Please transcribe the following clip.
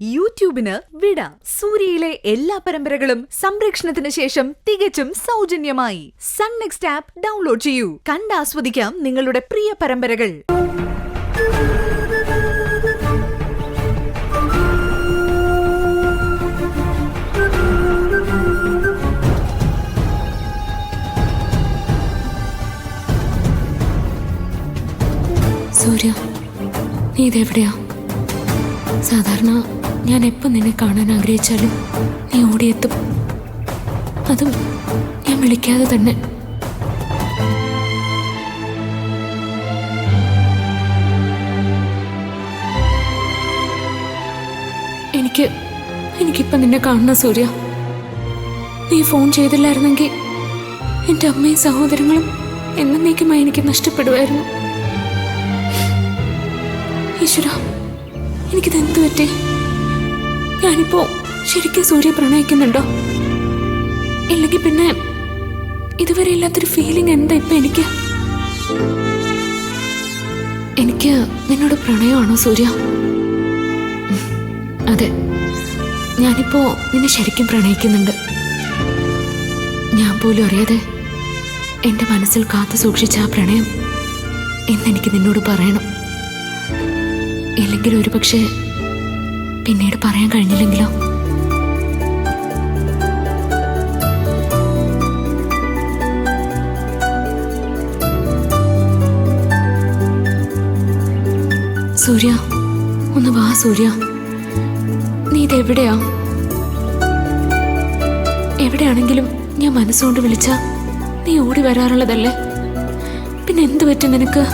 യൂട്യൂബിന് വിട. സൂര്യയിലെ എല്ലാ പരമ്പരകളും സംരക്ഷണത്തിന് ശേഷം തികച്ചും സൗജന്യമായി സൺ നെക്സ്റ്റ് ആപ്പ് ഡൗൺലോഡ് ചെയ്യൂ. കണ്ടാസ്വദിക്കാം നിങ്ങളുടെ പ്രിയ പരമ്പരകൾ. സൂര്യ, നീ ഇതെവിടെയാ? സാധാരണ ഞാൻ എപ്പോൾ നിന്നെ കാണാൻ ആഗ്രഹിച്ചാലും നീ ഓടിയെത്തും, അതും ഞാൻ വിളിക്കാതെ തന്നെ. എനിക്കിപ്പം നിന്നെ കാണണം സൂര്യ. നീ ഫോൺ ചെയ്തില്ലായിരുന്നെങ്കിൽ എൻ്റെ അമ്മയും സഹോദരങ്ങളും എന്നേക്കുമായി എനിക്ക് നഷ്ടപ്പെടുമായിരുന്നു. ഈശ്വര, എനിക്കിതെന്ത് പറ്റി? ഞാനിപ്പോ ശരിക്കും സൂര്യ പ്രണയിക്കുന്നുണ്ടോ? ഇല്ലെങ്കിൽ പിന്നെ ഇതുവരെ ഇല്ലാത്തൊരു ഫീലിംഗ് എന്താ ഇപ്പൊ എനിക്ക് നിന്നോട് പ്രണയമാണോ സൂര്യ? അതെ, ഞാനിപ്പോ നിന്നെ ശരിക്കും പ്രണയിക്കുന്നുണ്ട്. ഞാൻ പോലും അറിയാതെ എൻ്റെ മനസ്സിൽ കാത്തു സൂക്ഷിച്ച ആ പ്രണയം ഇന്നെനിക്ക് നിന്നോട് പറയണം. ഇല്ലെങ്കിൽ ഒരു പക്ഷേ പിന്നീട് പറയാൻ കഴിഞ്ഞില്ലെങ്കിലോ? സൂര്യ, ഒന്ന് വാ സൂര്യ. നീ ഇതെവിടെയാ? എവിടെയാണെങ്കിലും ഞാൻ മനസ്സുകൊണ്ട് വിളിച്ചാ നീ ഓടി വരാറുള്ളതല്ലേ. പിന്നെ എന്ത് പറ്റും നിനക്ക്?